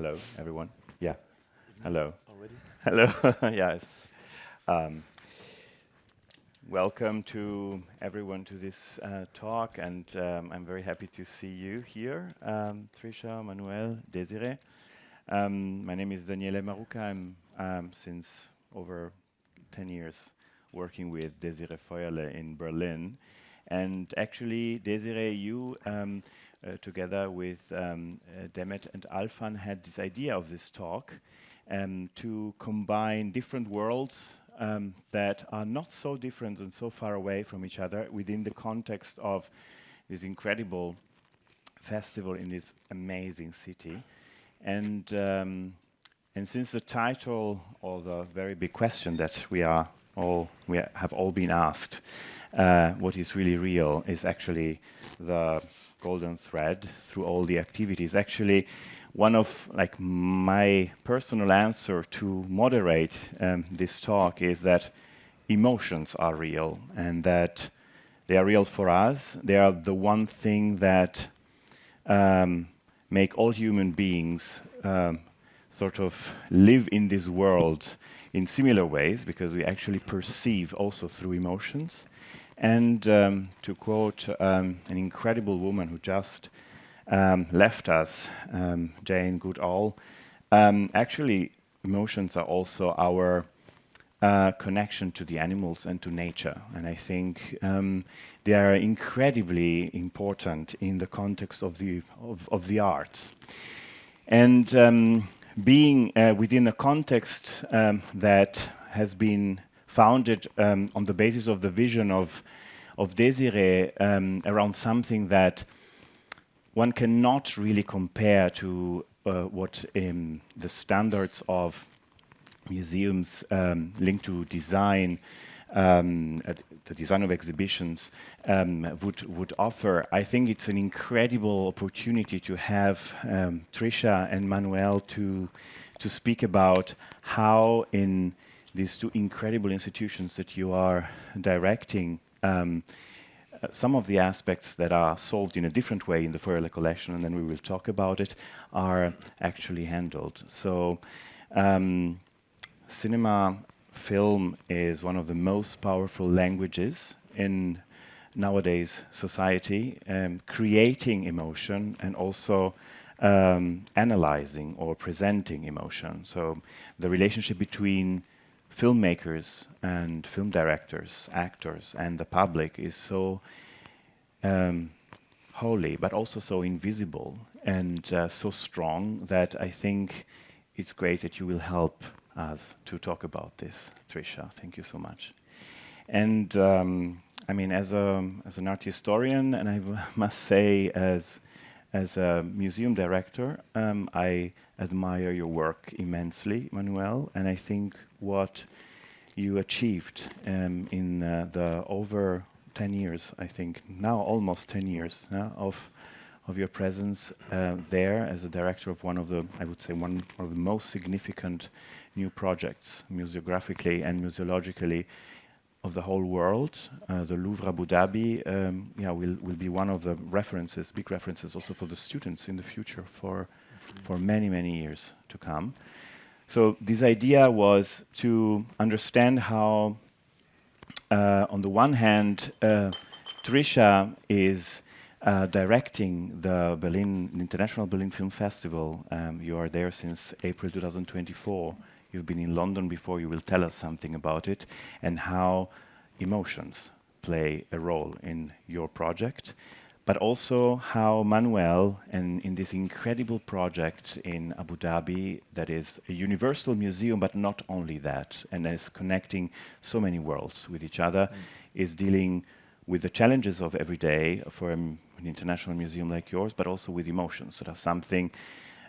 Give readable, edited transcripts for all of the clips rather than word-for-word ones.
Hello, everyone. Yeah. Hello. Already? Hello. Yes. Um, Welcome to everyone to this talk, and I'm very happy to see you here, Tricia, Manuel, Désiré. My name is Daniele Maruca. I'm since over 10 years working with Désiré Feuerle in Berlin. And actually, Désiré, you together with Demet and Alfan had this idea of this talk to combine different worlds that are not so different and so far away from each other within the context of this incredible festival in this amazing city. And since the title, or the very big question that we have all been asked, what is really real is actually the golden thread through all the activities. Actually, one of my personal answer to moderate this talk is that emotions are real, and that they are real for us. They are the one thing that make all human beings sort of live in this world in similar ways, because we actually perceive also through emotions. And to quote an incredible woman who just left us, Jane Goodall, actually emotions are also our connection to the animals and to nature. And I think they are incredibly important in the context of the arts. And being within a context that has been founded on the basis of the vision of Désiré around something that one cannot really compare to what the standards of museums linked to design, the design of exhibitions would offer. I think it's an incredible opportunity to have Tricia and Manuel to speak about how in these two incredible institutions that you are directing, some of the aspects that are solved in a different way in the Feuerle collection, and then we will talk about it, are actually handled. So cinema, film is one of the most powerful languages in nowadays society, creating emotion and also analyzing or presenting emotion. So the relationship between filmmakers and film directors, actors, and the public is so holy, but also so invisible and so strong that I think it's great that you will help us to talk about this, Tricia. Thank you so much. And I mean, as an art historian, and I must say as a museum director, I admire your work immensely, Manuel, and I think what you achieved in the over 10 years, I think now almost 10 years of your presence there as a director of one of the, I would say, one of the most significant new projects, museographically and museologically, of the whole world. The Louvre Abu Dhabi will be one of the references, big references also for the students in the future for many, many years to come. So this idea was to understand how, on the one hand, Tricia is directing the International Berlin Film Festival. You are there since April 2024. You've been in London before. You will tell us something about it and how emotions play a role in your project, but also how Manuel, and in this incredible project in Abu Dhabi that is a universal museum, but not only that, and is connecting so many worlds with each other, is dealing with the challenges of every day for an international museum like yours, but also with emotions. So that's something.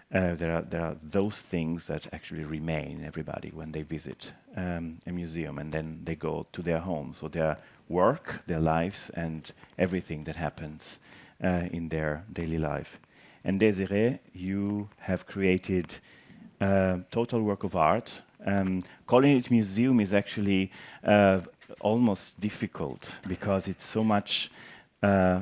There are those things that actually remain in everybody when they visit a museum, and then they go to their homes, so their work, their lives, and everything that happens in their daily life. And Désiré, you have created a total work of art. Calling it museum is actually almost difficult because it's so much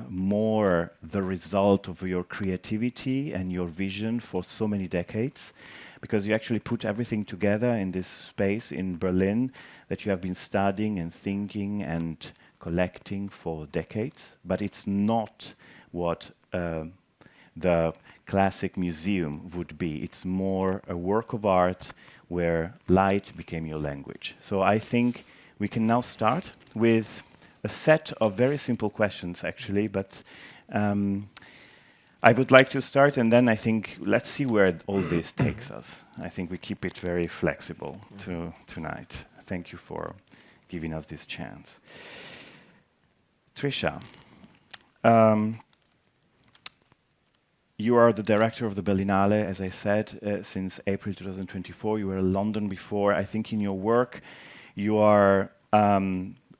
more the result of your creativity and your vision for so many decades, because you actually put everything together in this space in Berlin that you have been studying and thinking and collecting for decades, but it's not what the classic museum would be. It's more a work of art where light became your language. So I think we can now start with a set of very simple questions, actually, but I would like to start, and then I think let's see where all this takes us. I think we keep it very flexible tonight. Thank you for giving us this chance. Tricia, you are the director of the Berlinale, as I said, since April 2024. You were in London before. I think in your work you are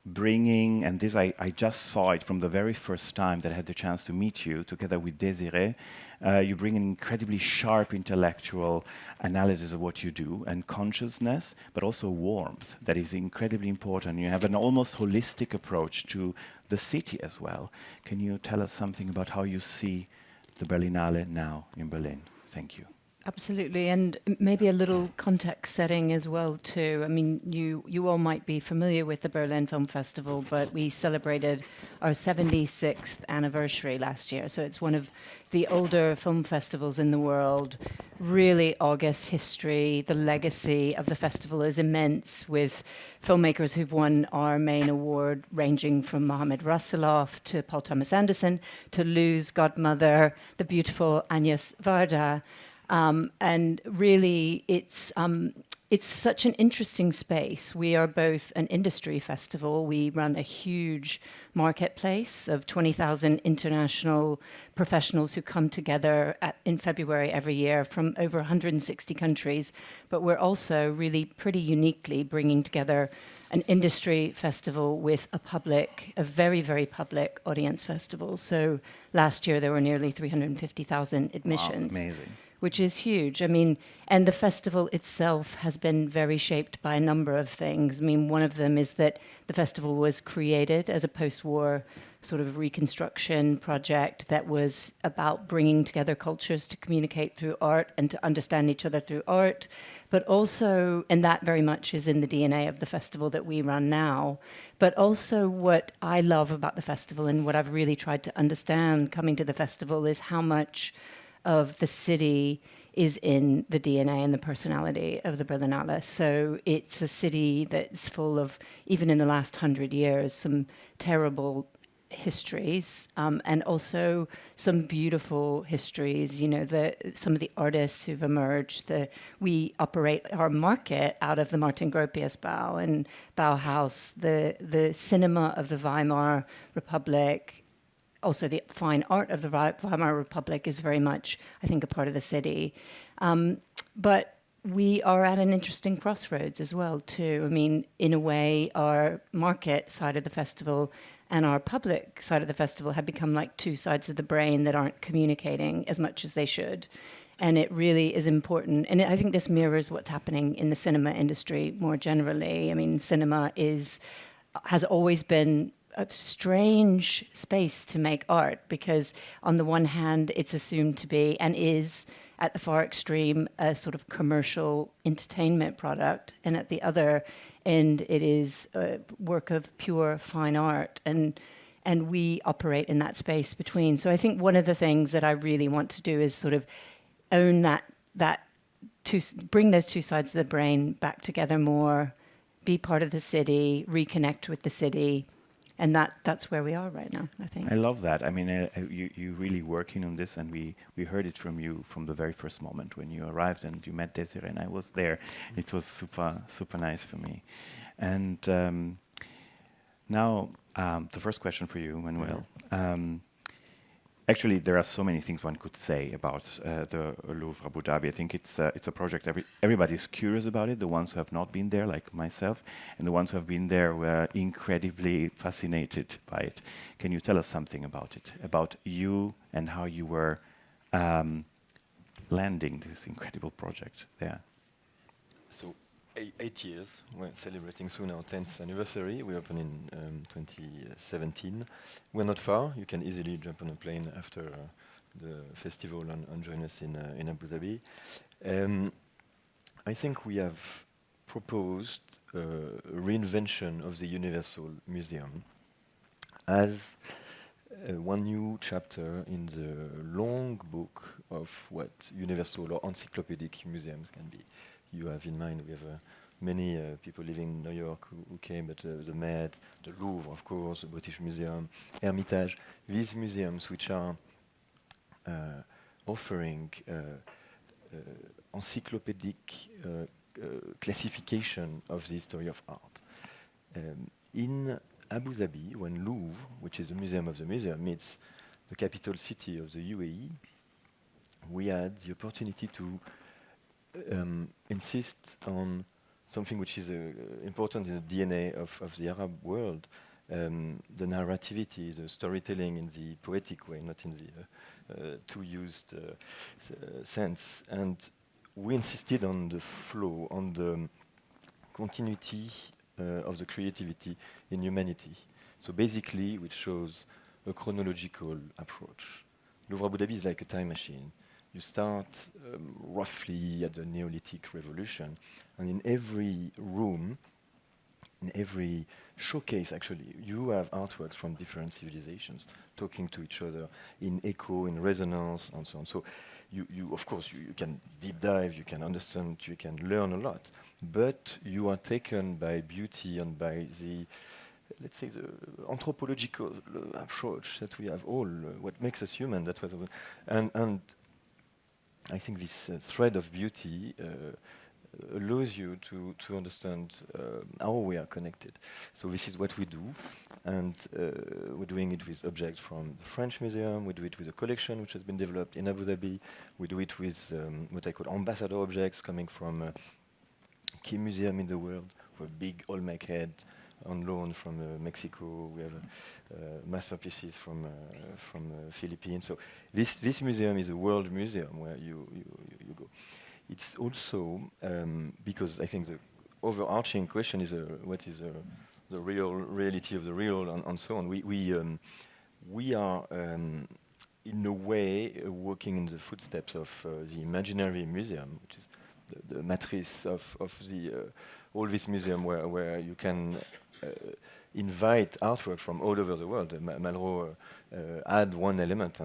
bringing, and this I just saw it from the very first time that I had the chance to meet you, together with Désiré. You bring an incredibly sharp intellectual analysis of what you do, and consciousness, but also warmth that is incredibly important. You have an almost holistic approach to the city as well. Can you tell us something about how you see the Berlinale now in Berlin? Thank you. Absolutely, and maybe a little context setting as well too. I mean, you all might be familiar with the Berlin Film Festival, but we celebrated our 76th anniversary last year. So it's one of the older film festivals in the world. Really august history. The legacy of the festival is immense, with filmmakers who've won our main award, ranging from Mohamed Rasselov to Paul Thomas Anderson to Lou's godmother, the beautiful Agnes Varda. And really, it's such an interesting space. We are both an industry festival. We run a huge marketplace of 20,000 international professionals who come together in February every year from over 160 countries. But we're also really pretty uniquely bringing together an industry festival with a very, very public audience festival. So last year, there were nearly 350,000 admissions. Wow, amazing. Which is huge. I mean, and the festival itself has been very shaped by a number of things. I mean, one of them is that the festival was created as a post-war sort of reconstruction project that was about bringing together cultures to communicate through art and to understand each other through art. But also, and that very much is in the DNA of the festival that we run now, but also what I love about the festival and what I've really tried to understand coming to the festival is how much of the city is in the DNA and the personality of the Berlinale. So it's a city that's full of, even in the last 100 years, some terrible histories, and also some beautiful histories. You know, some of the artists who've emerged. We operate our market out of the Martin Gropius Bau and Bauhaus, the cinema of the Weimar Republic. Also, the fine art of the Weimar Republic is very much, I think, a part of the city. But we are at an interesting crossroads as well, too. I mean, in a way, our market side of the festival and our public side of the festival have become like two sides of the brain that aren't communicating as much as they should. And it really is important. And I think this mirrors what's happening in the cinema industry more generally. I mean, cinema has always been a strange space to make art, because on the one hand it's assumed to be, and is at the far extreme, a sort of commercial entertainment product, and at the other end it is a work of pure fine art, and we operate in that space between. So I think one of the things that I really want to do is sort of own bring those two sides of the brain back together more, be part of the city, reconnect with the city. And that's where we are right now, I think. I love that. I mean, you really working on this, and we heard it from you from the very first moment when you arrived and you met Désiré, and I was there. It was super nice for me. And now, the first question for you, Manuel. Actually, there are so many things one could say about the Louvre Abu Dhabi. I think it's a project everybody's curious about it. The ones who have not been there, like myself, and the ones who have been there were incredibly fascinated by it. Can you tell us something about it, about you and how you were landing this incredible project there? So 8 years. We're celebrating soon our 10th anniversary. We opened in 2017. We're not far. You can easily jump on a plane after the festival and join us in Abu Dhabi. I think we have proposed a reinvention of the Universal Museum as one new chapter in the long book of what universal or encyclopedic museums can be. You have in mind, we have many people living in New York who came, but the Met, the Louvre, of course, the British Museum, Hermitage, these museums which are offering encyclopedic classification of the history of art. In Abu Dhabi, when Louvre, which is the museum of the museum, meets the capital city of the UAE, we had the opportunity to insist on something which is important in the DNA of the Arab world, the narrativity, the storytelling in the poetic way, not in the too used sense. And we insisted on the flow, on the continuity of the creativity in humanity. So basically, which shows a chronological approach. Louvre Abu Dhabi is like a time machine. You start roughly at the Neolithic Revolution, and in every room, in every showcase, actually, you have artworks from different civilizations talking to each other in echo, in resonance, and so on. So you of course, you can deep dive, you can understand, you can learn a lot, but you are taken by beauty and by the, let's say, the anthropological approach that we have all, what makes us human. That was, and I think this thread of beauty allows you to understand how we are connected. So this is what we do, and we're doing it with objects from the French Museum. We do it with a collection which has been developed in Abu Dhabi. We do it with what I call ambassador objects coming from key museum in the world. We have a big Olmec head on loan from Mexico. We have masterpieces from Philippines. So this museum is a world museum where you go. It's also because I think the overarching question is what is the real reality of the real, and so on. We are in a way walking in the footsteps of the imaginary museum, which is the matrice of the all this museum where you can invite artwork from all over the world. Malraux had one element,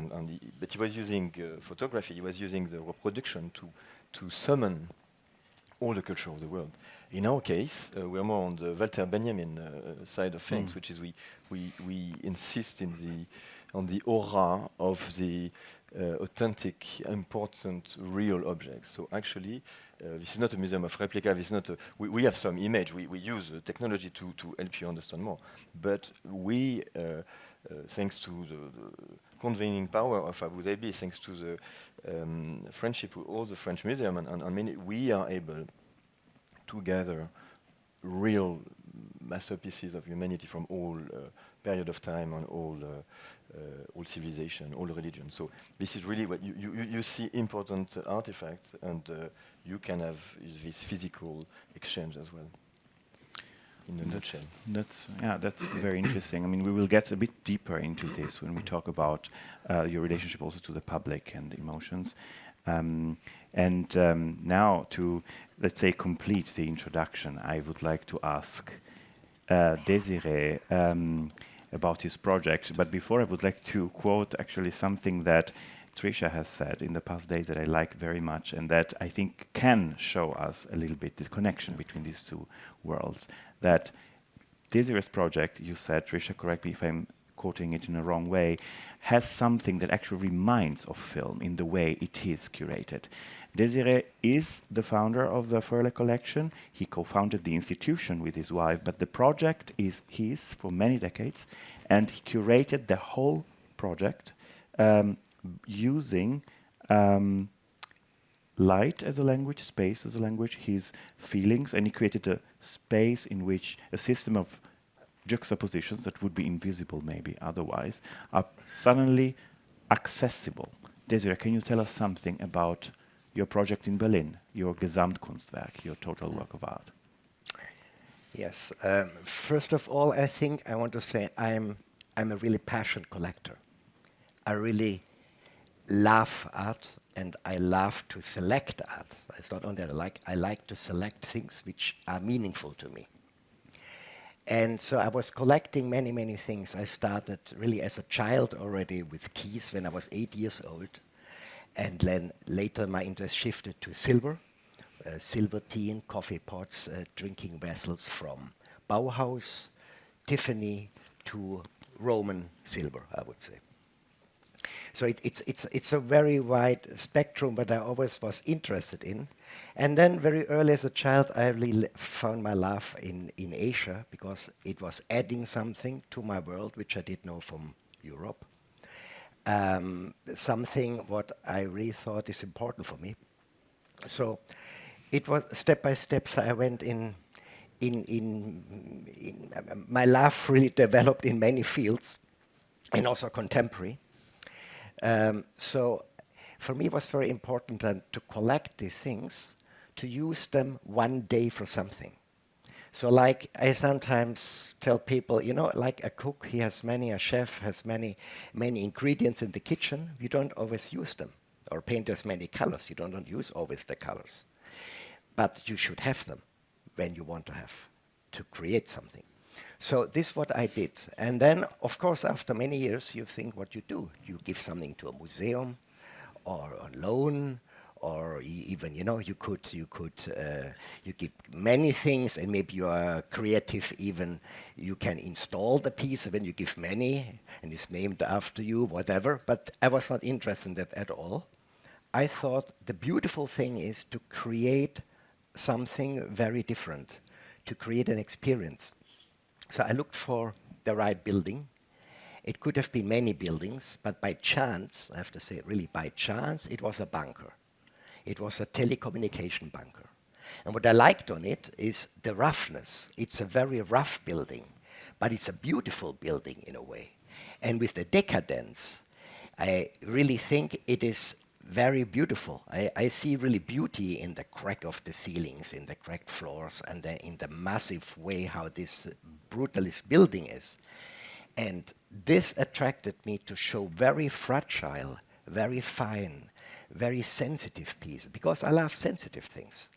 but he was using photography. He was using the reproduction to summon all the culture of the world. In our case, we are more on the Walter Benjamin side of things, which is we insist on the aura of the authentic, important, real objects. So actually, this is not a museum of replica. This is not we have some image. We use technology to help you understand more. But we, thanks to the convening power of Abu Dhabi, thanks to the friendship with all the French museum and many, we are able to gather real masterpieces of humanity from all period of time and all civilization, all religion. So this is really what you see important artifacts, and you can have this physical exchange as well. In a nutshell. That's very interesting. I mean, we will get a bit deeper into this when we talk about your relationship also to the public and emotions. Now to, let's say, complete the introduction, I would like to ask Désiré about his project. But before, I would like to quote actually something that Tricia has said in the past days that I like very much, and that I think can show us a little bit the connection between these two worlds. That Désiré's project, you said, Tricia, correct me if I'm quoting it in a wrong way, has something that actually reminds of film in the way it is curated. Désiré is the founder of the Feuerle collection. He co-founded the institution with his wife, but the project is his for many decades, and he curated the whole project using light as a language, space as a language, his feelings, and he created a space in which a system of juxtapositions that would be invisible maybe otherwise are suddenly accessible. Désiré, can you tell us something about your project in Berlin, your Gesamtkunstwerk, your total work of art? Yes. First of all, I think I want to say I'm a really passionate collector. I really love art, and I love to select art. It's not only that I like to select things which are meaningful to me. And so I was collecting many, many things. I started really as a child already with keys when I was 8 years old. And then later my interest shifted to silver, silver tin, coffee pots, drinking vessels from Bauhaus, Tiffany to Roman silver, I would say. So it's a very wide spectrum, but I always was interested in. And then very early as a child, I really found my love in Asia because it was adding something to my world, which I did know from Europe. Something what I really thought is important for me. So it was step by step. So I went my love really developed in many fields, and also contemporary. So for me, it was very important to collect these things, to use them one day for something. So like I sometimes tell people, like a cook, a chef has many ingredients in the kitchen. You don't always use them. Or painters many colors. You don't use always the colors. But you should have them when you want to create something. So this is what I did. And then, of course, after many years, you think what you do. You give something to a museum or a loan, or even, you give many things, and maybe you are creative even. You can install the piece when you give many, and it's named after you, whatever. But I was not interested in that at all. I thought the beautiful thing is to create something very different, to create an experience. So I looked for the right building. It could have been many buildings, but by chance, I have to say really by chance, it was a bunker. It was a telecommunication bunker. And what I liked on it is the roughness. It's a very rough building, but it's a beautiful building in a way. And with the decadence, I really think it is very beautiful. I see really beauty in the crack of the ceilings, in the cracked floors, and in the massive way how this brutalist building is. And this attracted me to show very fragile, very fine, very sensitive pieces, because I love sensitive things.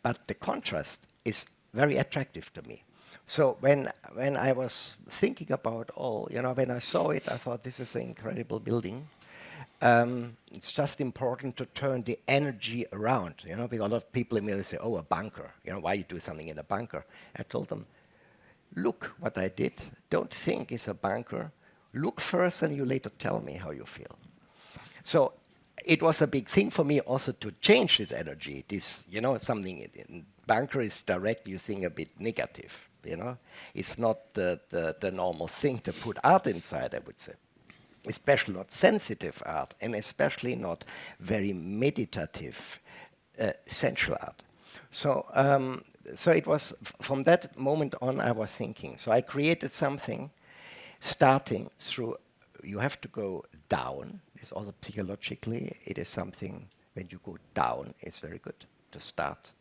But the contrast is very attractive to me. So when I was thinking about all, when I saw it, I thought this is an incredible building. It's just important to turn the energy around, because a lot of people immediately say, oh, a bunker, why you do something in a bunker? I told them, look what I did. Don't think it's a bunker. Look first and you later tell me how you feel. So it was a big thing for me also to change this energy. This, something in bunker is directly, you think, a bit negative, It's not the normal thing to put art inside, I would say. Especially not sensitive art, and especially not very meditative, sensual art. So it was from that moment on I was thinking. So I created something, starting through. You have to go down. It's also psychologically. It is something when you go down. It's very good to start.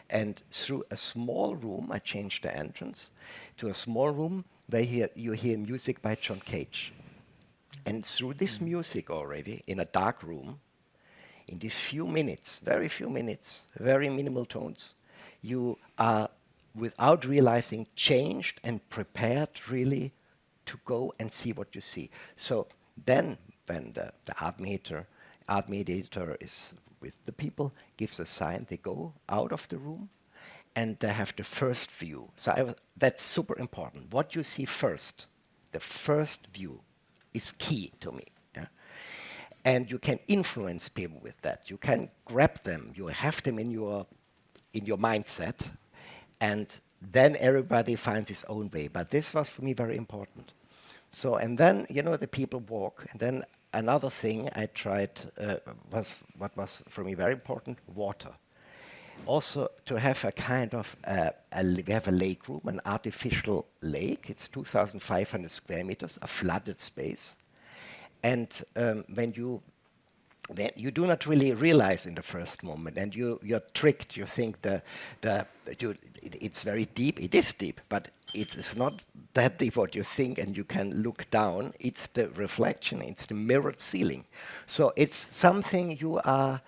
And through a small room, I changed the entrance to a small room where you hear music by John Cage. And through this music already, in a dark room, in these few minutes, very minimal tones, you are, without realizing, changed and prepared really to go and see what you see. So then, when the art mediator is with the people, gives a sign, they go out of the room, and they have the first view. So that's super important. What you see first, the first view, is key to me. Yeah? And you can influence people with that. You can grab them. You have them in your mindset, and then everybody finds his own way. But this was for me very important. So, and then the people walk. And then another thing I tried was what was for me very important: water. Also to have a kind of we have a lake room, an artificial lake. It's 2,500 square meters, a flooded space. And when you then you do not really realize in the first moment, and you're tricked. You think it's very deep. It is deep, but it is not that deep what you think, and you can look down. It's the reflection. It's the mirrored ceiling. So it's something you are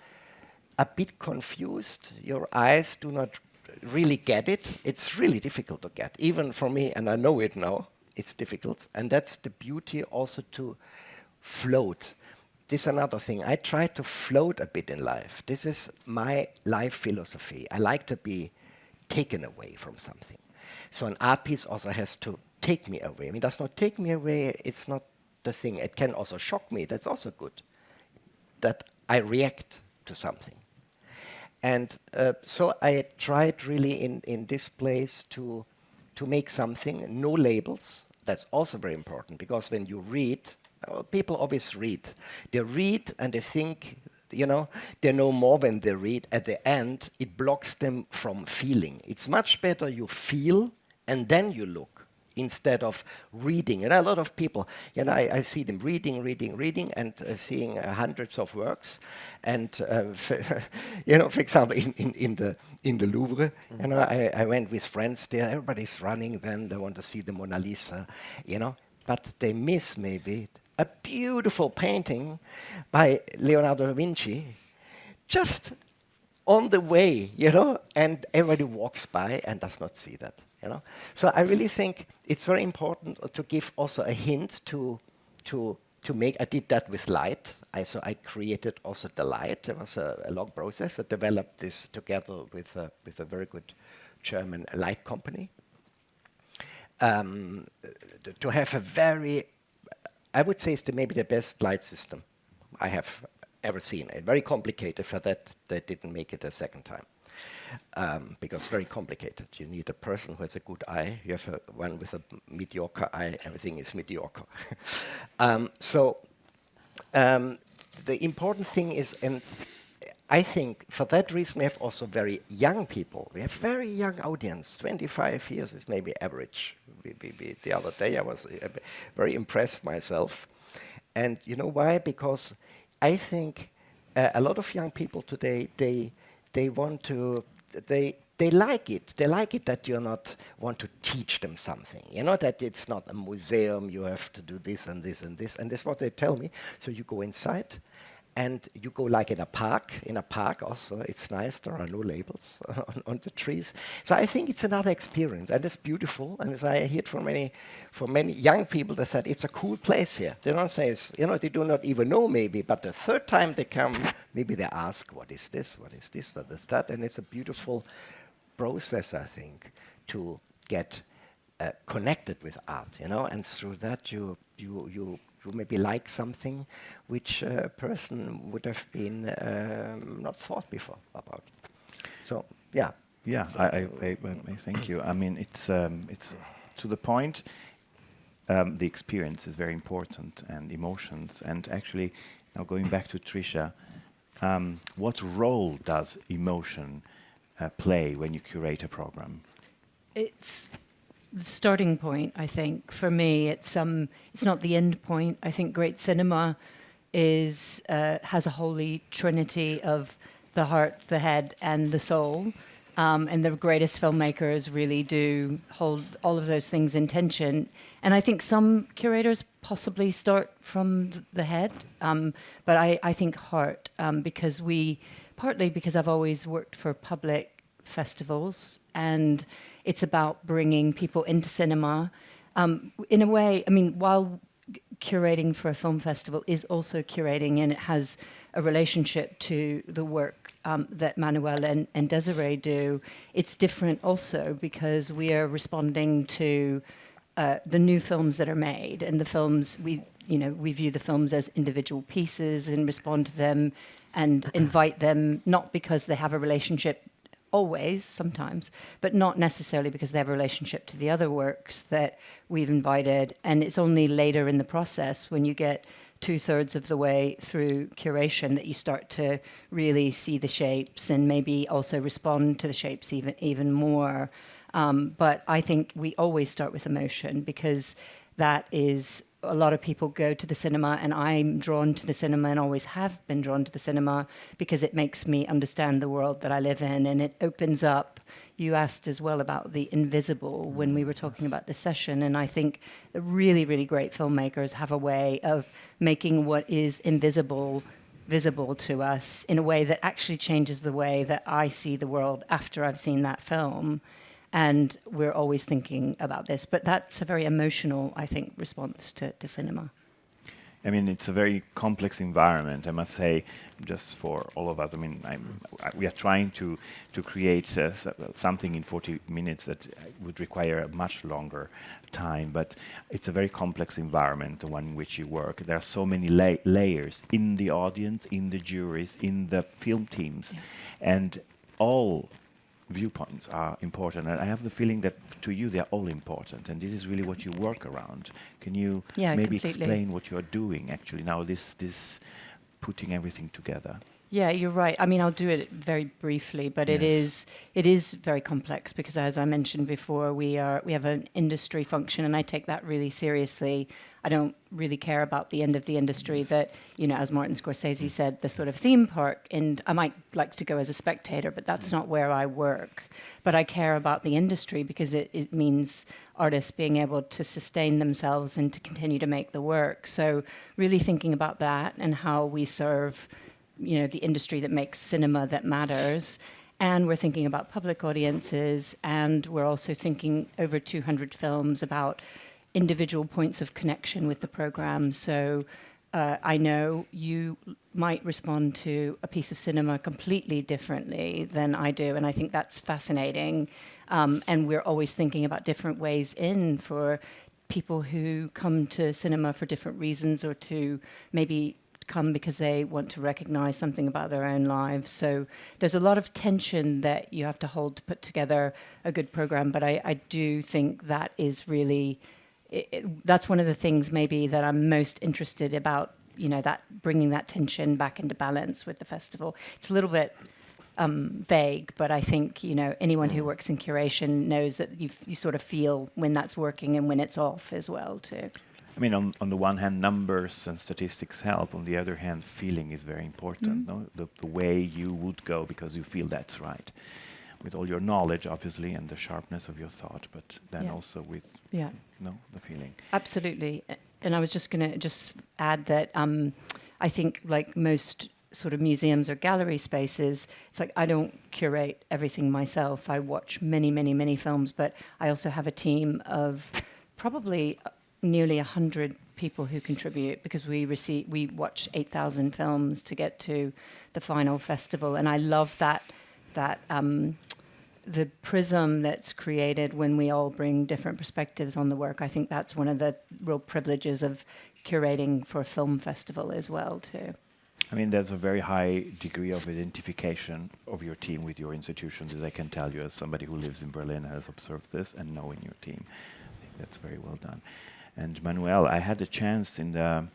a bit confused. Your eyes do not really get it. It's really difficult to get, even for me, and I know it now. It's difficult, and that's the beauty also to float. This is another thing. I try to float a bit in life. This is my life philosophy. I like to be taken away from something. So an art piece also has to take me away. I mean, it does not take me away. It's not the thing. It can also shock me. That's also good. That I react to something. And so I tried really in this place to make something, no labels. That's also very important, because when you read, people always read. They read and they think, they know more when they read. At the end, it blocks them from feeling. It's much better you feel and then you look, instead of reading. And a lot of people, I see them reading, and seeing hundreds of works. And for example, in the Louvre, I went with friends there. Everybody's running. Then they want to see the Mona Lisa, but they miss maybe a beautiful painting by Leonardo da Vinci, just on the way, and everybody walks by and does not see that, So I really think it's very important to give also a hint to make. I did that with light. I created also the light. It was a long process. I developed this together with a very good German light company. To have a very, I would say, it's maybe the best light system I have ever seen. Very complicated. For that, they didn't make it a second time, because very complicated. You need a person who has a good eye. You have one with a mediocre eye. Everything is mediocre. The important thing is, and I think for that reason we have also very young people. We have very young audience. 25 years is maybe average. The other day I was very impressed myself. And you know why? Because I think a lot of young people today, they want to, they like it. They like it that you not want to teach them something. That it's not a museum, you have to do this and this and this. And that's what they tell me. So you go inside, and you go like in a park. In a park also, it's nice. There are no labels on the trees. So I think it's another experience, and it's beautiful. And as I hear from many young people, they said it's a cool place here. They don't say, they do not even know maybe, but the third time they come, maybe they ask, what is this? What is this? What is that? And it's a beautiful process, I think, to get connected with art, and through that you maybe like something which a person would have been not thought before about. So, yeah. Yeah, I thank you. I mean, it's to the point. The experience is very important, and emotions. And actually, now going back to Tricia, what role does emotion play when you curate a program? It's the starting point, I think. For me, it's not the end point. I think great cinema has a holy trinity of the heart, the head, and the soul. And the greatest filmmakers really do hold all of those things in tension. And I think some curators possibly start from the head, but I think heart, partly because I've always worked for public festivals, and it's about bringing people into cinema. In a way, I mean, while curating for a film festival is also curating, and it has a relationship to the work that Manuel and Désiré do, it's different also because we are responding to the new films that are made, and the films, we view the films as individual pieces and respond to them and invite them, not because they have a relationship always, sometimes, but not necessarily because they have a relationship to the other works that we've invited. And it's only later in the process, when you get 2/3 of the way through curation, that you start to really see the shapes and maybe also respond to the shapes even more. But I think we always start with emotion, because that is a lot of people go to the cinema, and I'm drawn to the cinema and always have been drawn to the cinema because it makes me understand the world that I live in, and it opens up. You asked as well about the invisible when we were talking about this session, and I think the really, really great filmmakers have a way of making what is invisible visible to us in a way that actually changes the way that I see the world after I've seen that film. And we're always thinking about this. But that's a very emotional, I think, response to cinema. I mean, it's a very complex environment, I must say, just for all of us. I mean, we are trying to create something in 40 minutes that would require a much longer time, but it's a very complex environment, the one in which you work. There are so many layers in the audience, in the juries, in the film teams, and all viewpoints are important, and I have the feeling that to you they're all important, and this is really what you work around. Can you maybe explain what you're doing actually now, this putting everything together? Yeah, you're right. I mean, I'll do it very briefly, but Yes. it is very complex because, as I mentioned before, we have an industry function, and I take that really seriously. I don't really care about the end of the industry that, you know, as Martin Scorsese said, the sort of theme park, and I might like to go as a spectator, but that's not where I work. But I care about the industry because it means artists being able to sustain themselves and to continue to make the work. So really thinking about that and how we serve, you know, the industry that makes cinema that matters. And we're thinking about public audiences, and we're also thinking over 200 films about individual points of connection with the program. So I know you might respond to a piece of cinema completely differently than I do, and I think that's fascinating. And we're always thinking about different ways in for people who come to cinema for different reasons, or to maybe come because they want to recognize something about their own lives. So there's a lot of tension that you have to hold to put together a good program, but I do think that is really, that's one of the things maybe that I'm most interested about, you know, that bringing that tension back into balance with the festival. It's a little bit vague, but I think, you know, anyone who works in curation knows that you sort of feel when that's working and when it's off as well too. I mean, on the one hand, numbers and statistics help. On the other hand, feeling is very important. No? The way you would go because you feel that's right, with all your knowledge, obviously, and the sharpness of your thought, but then also with the feeling. Absolutely. And I was just going to add that I think, like most sort of museums or gallery spaces, it's like I don't curate everything myself. I watch many, many, many films, but I also have a team of probably nearly 100 people who contribute, because we watch 8,000 films to get to the final festival, and I love that the prism that's created when we all bring different perspectives on the work. I think that's one of the real privileges of curating for a film festival as well too. I mean, there's a very high degree of identification of your team with your institutions, as I can tell you, as somebody who lives in Berlin has observed this and knowing your team. I think that's very well done. And Manuel, I had the chance in the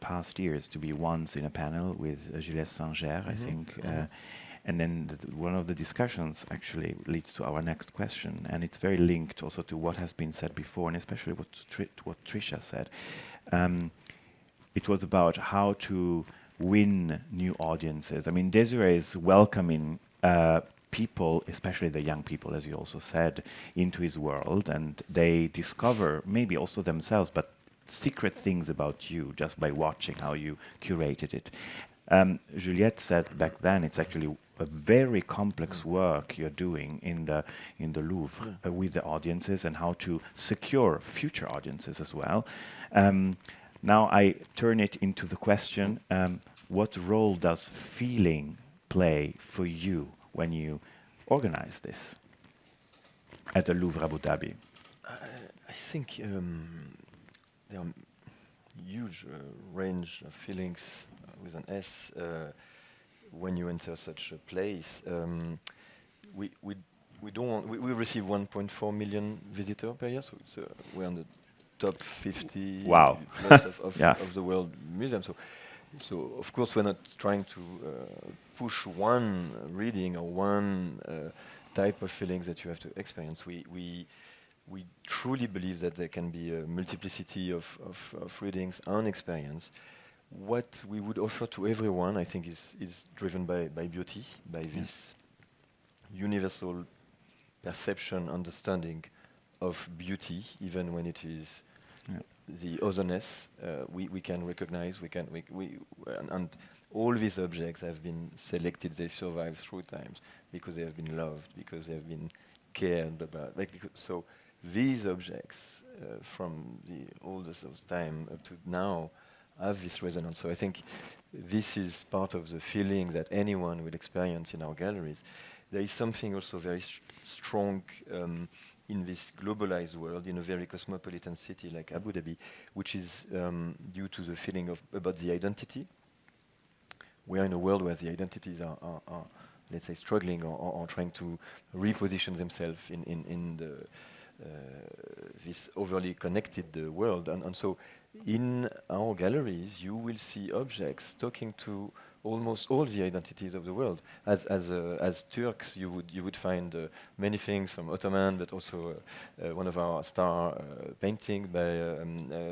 past years to be once in a panel with Juliette Sanger, I think. And then one of the discussions actually leads to our next question, and it's very linked also to what has been said before, and especially what Tricia said. It was about how to win new audiences. I mean, Désiré is welcoming people, especially the young people, as you also said, into his world, and they discover maybe also themselves, but secret things about you just by watching how you curated it. Juliette said back then it's actually a very complex work you're doing in the Louvre with the audiences, and how to secure future audiences as well. Now I turn it into the question, what role does feeling play for you when you organize this at the Louvre Abu Dhabi? I think there are huge range of feelings with an S when you enter such a place. We receive 1.4 million visitors per year, so it's, we're on the top 50 plus of the world museum. So of course we're not trying to push one reading or one type of feelings that you have to experience. We we truly believe that there can be a multiplicity of readings and experience. What we would offer to everyone, I think, is driven by beauty, by this universal perception, understanding of beauty, even when it is the otherness. We can recognize, and all these objects have been selected, they survive through times because they have been loved, because they have been cared about. So these objects, from the oldest of time up to now, have this resonance. So I think this is part of the feeling that anyone will experience in our galleries. There is something also very strong in this globalized world, in a very cosmopolitan city like Abu Dhabi, which is due to the feeling about the identity. We are in a world where the identities are let's say, struggling or trying to reposition themselves in the this overly connected world. And so in our galleries, you will see objects talking to almost all the identities of the world. As Turks, you would find many things from Ottoman, but also one of our star painting by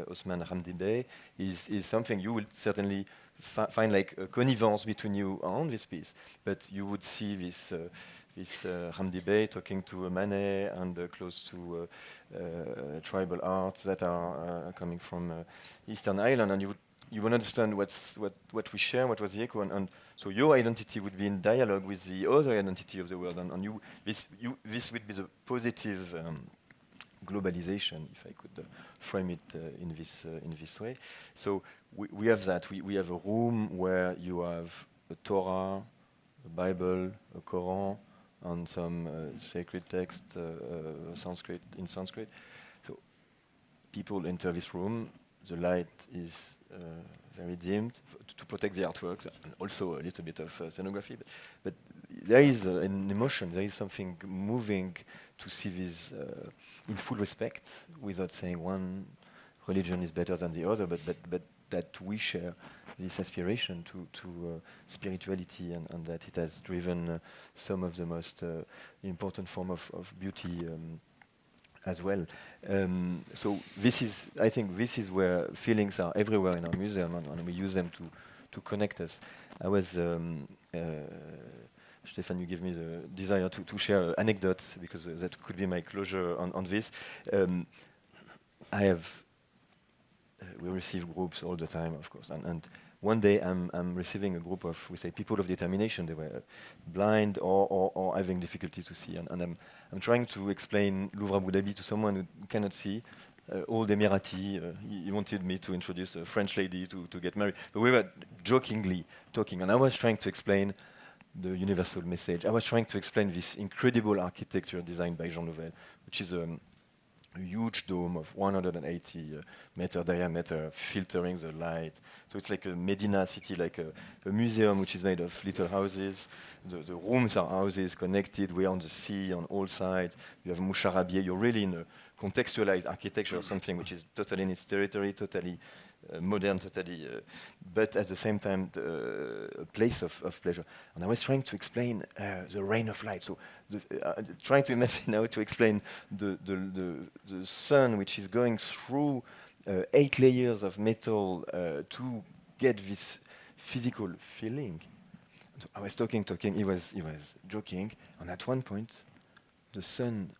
Osman Hamdi Bey is something you will certainly find like a connivence between you and this piece. But you would see this Hamdi Bey talking to Manet and close to tribal arts that are coming from Eastern Ireland, and you would understand what we share, what was the echo, and so your identity would be in dialogue with the other identity of the world, and this would be the positive globalization, if I could frame it in this way. So we have that. We have a room where you have a Torah, a Bible, a Quran, and some sacred text, Sanskrit. So people enter this room. The light is very dimmed to protect the artworks, and also a little bit of scenography. But there is an emotion. There is something moving to see this in full respect, without saying one religion is better than the other, but that we share this aspiration to spirituality, and that it has driven some of the most important form of beauty as well. So I think this is where feelings are everywhere in our museum, and we use them to connect us. I was Stefan, you give me the desire to share anecdotes, because that could be my closure on this. We receive groups all the time, of course, and one day I'm receiving a group of, we say, people of determination. They were blind or having difficulty to see, and I'm trying to explain Louvre Abu Dhabi to someone who cannot see. Old Emirati, he wanted me to introduce a French lady to get married, but we were jokingly talking, and I was trying to explain the universal message. I was trying to explain this incredible architecture designed by Jean Nouvel, which is a huge dome of 180 meter diameter, filtering the light. So it's like a Medina city, like a museum which is made of little houses. The rooms are houses connected. We're on the sea on all sides. You have Moucharabieh. You're really in a contextualized architecture of something which is totally in its territory, totally modern, totally, but at the same time a place of pleasure. And I was trying to explain the rain of light. So trying to imagine now to explain the sun which is going through 8 layers of metal to get this physical feeling. So I was talking. He was joking, and at one point, the sun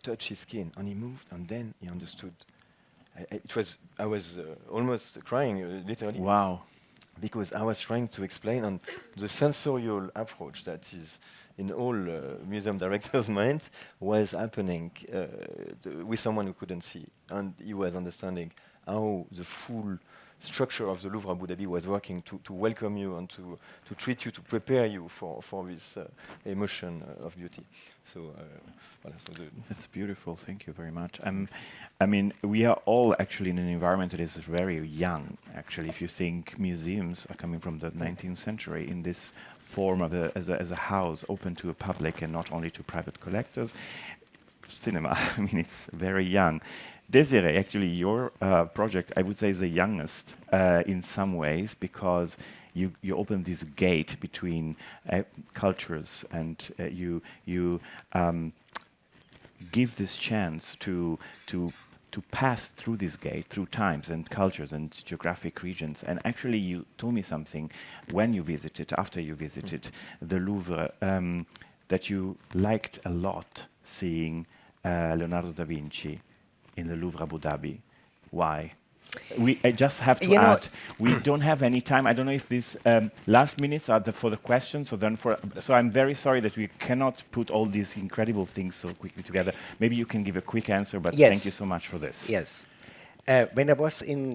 touched his skin, and he moved, and then he understood. I was almost crying, literally. Wow. Because I was trying to explain on the sensorial approach that is in all museum directors' minds was happening with someone who couldn't see. And he was understanding how the full structure of the Louvre Abu Dhabi was working to welcome you and to treat you, to prepare you for this emotion of beauty. So, that's beautiful. Thank you very much. I mean, we are all actually in an environment that is very young. Actually, if you think museums are coming from the 19th century in this form of as a house open to a public and not only to private collectors, cinema. I mean, it's very young. Désiré, actually, your project, I would say, is the youngest in some ways, because you open this gate between cultures, and you give this chance to pass through this gate, through times and cultures and geographic regions. And actually, you told me something when you visited, after you visited the Louvre, that you liked a lot seeing Leonardo da Vinci in the Louvre Abu Dhabi. Why? I just have to add, we don't have any time. I don't know if these last minutes are for the questions. So I'm very sorry that we cannot put all these incredible things so quickly together. Maybe you can give a quick answer, but thank you so much for this. Yes. When I was in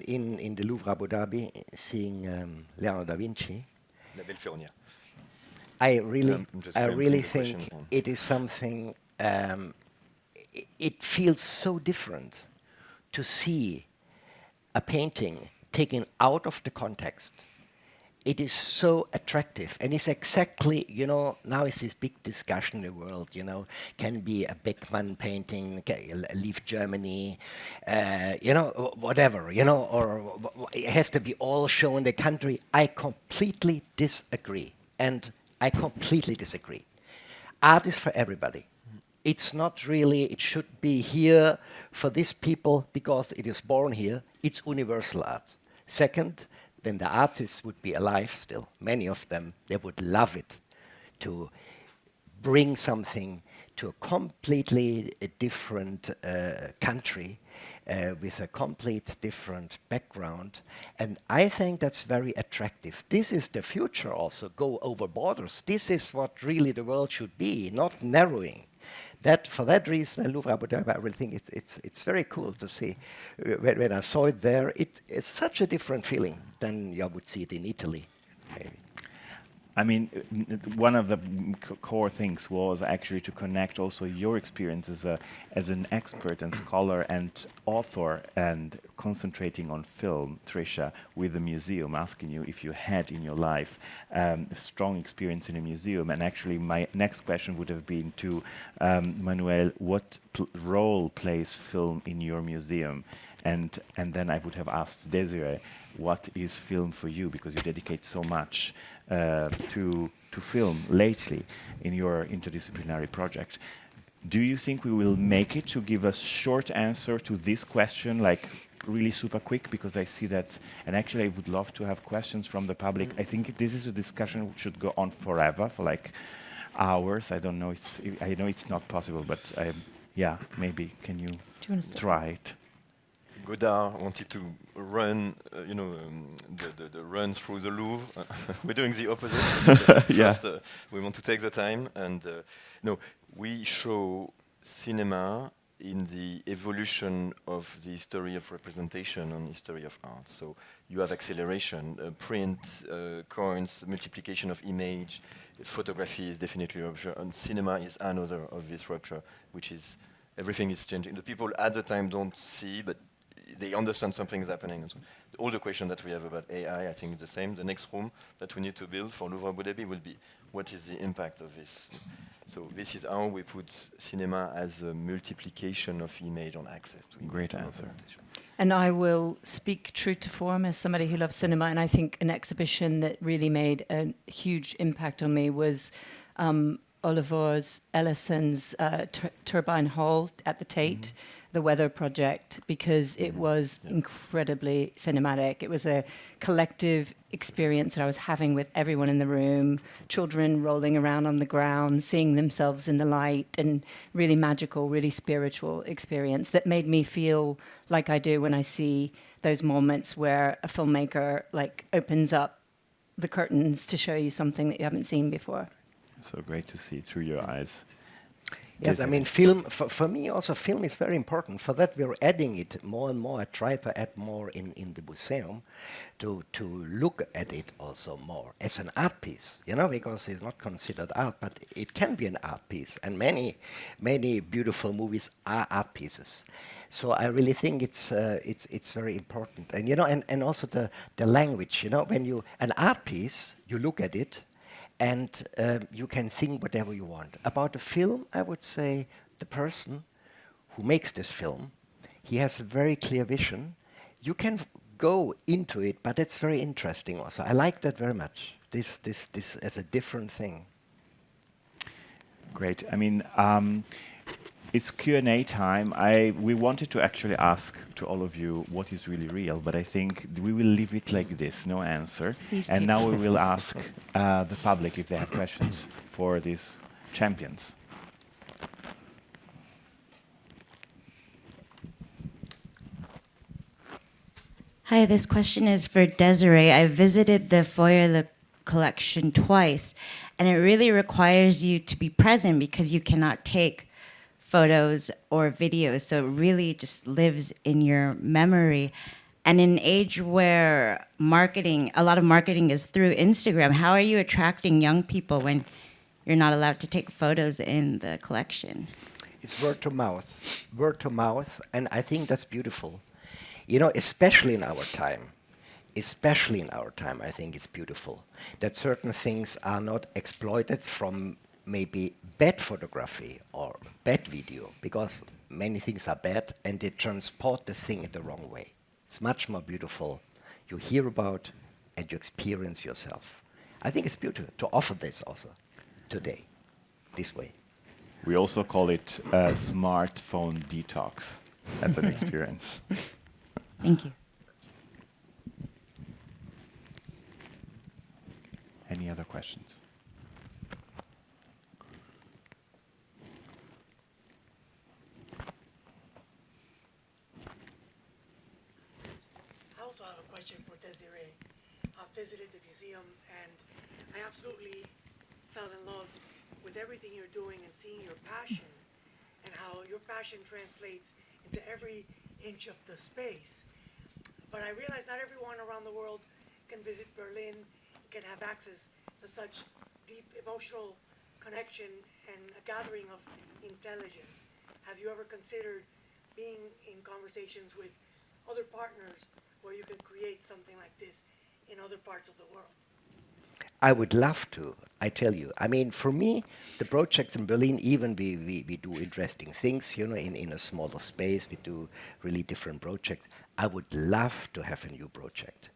the Louvre Abu Dhabi seeing Leonardo da Vinci, I really think it is something, it feels so different to see a painting taken out of the context. It is so attractive, and it's exactly, now it's this big discussion in the world, can be a Beckmann painting, leave Germany, whatever, or it has to be all shown the country. I completely disagree, and I completely disagree. Art is for everybody. It's not really, it should be here for these people because it is born here. It's universal art. Second, when the artists would be alive still, many of them, they would love it to bring something to a completely different country with a complete different background. And I think that's very attractive. This is the future also, go over borders. This is what really the world should be, not narrowing. For that reason, Louvre Abu Dhabi, I really think it's very cool to see. When I saw it there, it's such a different feeling than you would see it in Italy, maybe. I mean, one of the core things was actually to connect also your experience as an expert and scholar and author and concentrating on film, Tricia, with the museum, asking you if you had in your life a strong experience in a museum. And actually, my next question would have been to Manuel, what role plays film in your museum? And then I would have asked Désiré, what is film for you? Because you dedicate so much to film lately in your interdisciplinary project. Do you think we will make it to give a short answer to this question, like really super quick? Because I see that, and actually I would love to have questions from the public. I think this is a discussion which should go on forever, for like hours. I don't know, I know it's not possible, but yeah, maybe can you try it? Godard wanted to run, the run through the Louvre. We're doing the opposite. First, we want to take the time, and no, we show cinema in the evolution of the history of representation and history of art. So you have acceleration, print, coins, multiplication of image, photography is definitely a rupture, and cinema is another of this rupture, which is everything is changing. The people at the time don't see, but they understand something is happening. And so all the questions that we have about AI, I think is the same. The next room that we need to build for Louvre Abu Dhabi will be, what is the impact of this? So this is how we put cinema as a multiplication of image on access to image. Great answer. And I will speak true to form as somebody who loves cinema, and I think an exhibition that really made a huge impact on me was Oliver Ellison's Turbine Hall at the Tate, the Weather Project, because it was incredibly cinematic. It was a collective experience that I was having with everyone in the room, children rolling around on the ground, seeing themselves in the light, and really magical, really spiritual experience that made me feel like I do when I see those moments where a filmmaker like opens up the curtains to show you something that you haven't seen before. So great to see through your eyes. Yes, I mean, film, for me also, film is very important. For that, we're adding it more and more. I try to add more in the museum to look at it also more as an art piece, because it's not considered art, but it can be an art piece. And many beautiful movies are art pieces. So I really think it's very important. And, and also the language, when an art piece, you look at it, and you can think whatever you want. About a film, I would say the person who makes this film, he has a very clear vision. You can go into it, but it's very interesting also. I like that very much, this as a different thing. Great. I mean, it's Q&A time. We wanted to actually ask to all of you what is really real, but I think we will leave it like this, no answer. These And people. now we will ask the public if they have questions for these champions. Hi, this question is for Désiré. I visited the Feuerle collection twice, and it really requires you to be present because you cannot take photos or videos, so it really just lives in your memory. And in an age where a lot of marketing is through Instagram, how are you attracting young people when you're not allowed to take photos in the collection? It's word to mouth, and I think that's beautiful. You know, especially in our time, I think it's beautiful that certain things are not exploited from maybe bad photography or bad video, because many things are bad and they transport the thing in the wrong way. It's much more beautiful. You hear about and you experience yourself. I think it's beautiful to offer this also today, this way. We also call it a smartphone detox as an experience. Thank you. Any other questions? I also have a question for Désiré. I visited the museum and I absolutely fell in love with everything you're doing and seeing your passion and how your passion translates into every inch of the space. But I realize not everyone around the world can visit Berlin, can have access to such deep emotional connection and a gathering of intelligence. Have you ever considered being in conversations with other partners where you can create something like this in other parts of the world? I would love to, I tell you. I mean, for me, the projects in Berlin, even we do interesting things, you know, in a smaller space, we do really different projects. I would love to have a new project.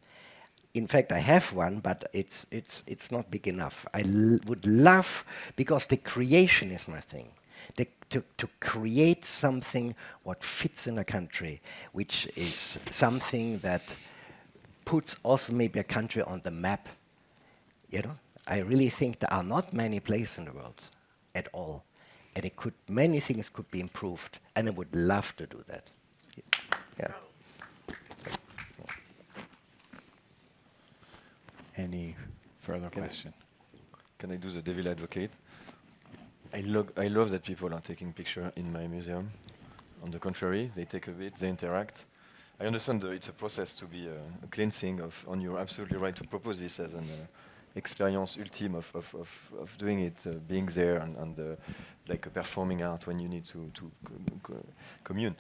In fact, I have one, but it's not big enough. I would love, because the creation is my thing, to create something what fits in a country, which is something that puts also maybe a country on the map. You know, I really think there are not many places in the world at all, and many things could be improved, and I would love to do that. Yeah. Any further question? Can I do the devil advocate? I love that people are taking pictures in my museum. On the contrary, they take a bit, they interact. I understand it's a process to be a cleansing of, and you're absolutely right to propose this as an experience ultime of doing it, being there and like a performing art when you need to commune.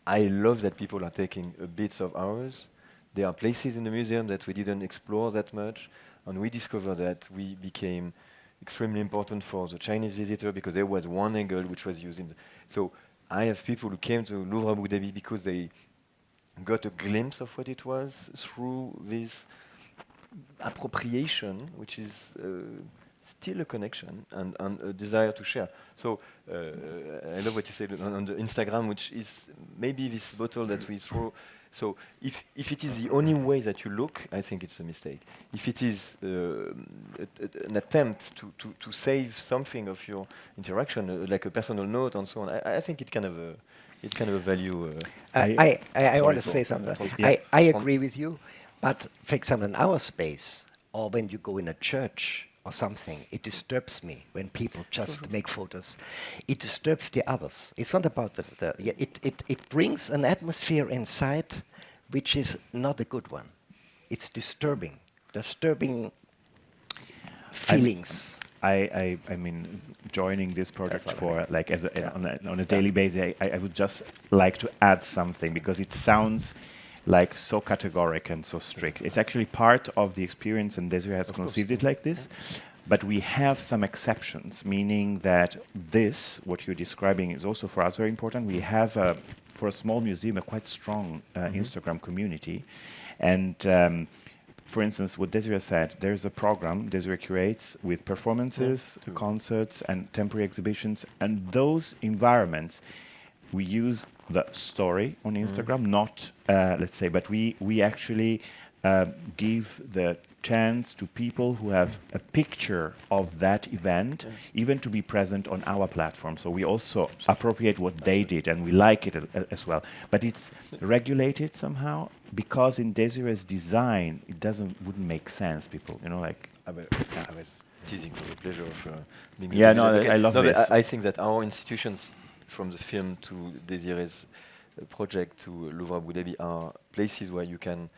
I love that people are taking bits of ours. There are places in the museum that we didn't explore that much, and we discovered that we became extremely important for the Chinese visitor because there was one angle which was used in so I have people who came to Louvre Abu Dhabi because they got a glimpse of what it was through this appropriation, which is still a connection and a desire to share. So I love what you said on the Instagram, which is maybe this bottle that we throw. So if it is the only way that you look, I think it's a mistake. If it is an attempt to save something of your interaction, like a personal note and so on, I think it kind of a value. I want to say something. Yeah. I agree with you, but for example, in our space, or when you go in a church or something, it disturbs me when people just make photos. It disturbs the others. It's not about it brings an atmosphere inside which is not a good one. It's disturbing feelings. I mean, joining this project for like on a daily basis, I would just like to add something because it sounds like so categoric and so strict. It's actually part of the experience, and Désiré has conceived it like this. But we have some exceptions, meaning that this, what you're describing, is also for us very important. We have, for a small museum, a quite strong Instagram community. And for instance, what Désiré said, there's a program Désiré curates with performances, True. concerts, and temporary exhibitions, and those environments, we use the story on Instagram, not, let's say, but we actually give the chance to people who have a picture of that event, even to be present on our platform. So we also appropriate what they did, and we like it as well. But it's regulated somehow, because in Désiré's design, it wouldn't make sense. People, like. I was teasing for the pleasure of being. Yeah, no, I love this. I think that our institutions, from the film to Désiré's project to Louvre Abu Dhabi, are places where you can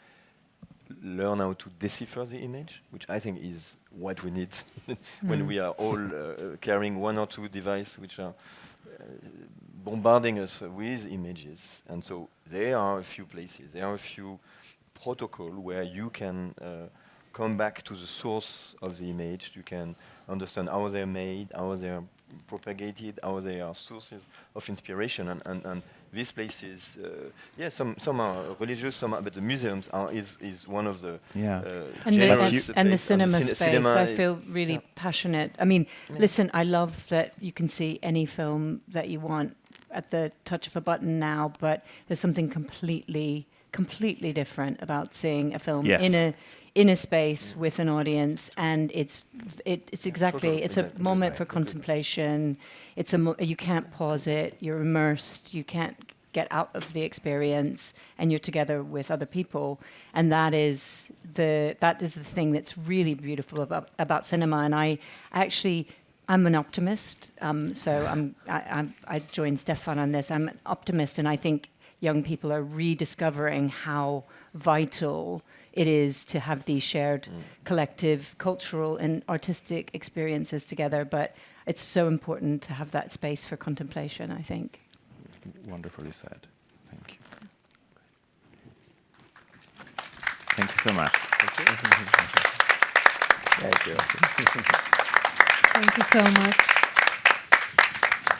learn how to decipher the image, which I think is what we need when we are all carrying one or two devices which are bombarding us with images. And so there are a few places, there are a few protocols where you can come back to the source of the image. You can understand how they're made, how they're propagated, how they are sources of inspiration, and these places, some are religious, some are, but the museums is one of the and the cinema space. I feel really passionate. I mean, listen, I love that you can see any film that you want at the touch of a button now, but there's something completely different about seeing a film in a space with an audience, and it's exactly, it's a moment for contemplation. It's you can't pause it. You're immersed. You can't get out of the experience, and you're together with other people. And that is the thing that's really beautiful about cinema. And I'm an optimist. So I joined Stefan on this. I'm an optimist, and I think young people are rediscovering how vital it is to have these shared collective cultural and artistic experiences together. But it's so important to have that space for contemplation, I think. Wonderfully said. Thank you. Thank you so much. Thank you. Thank you. Thank you so much.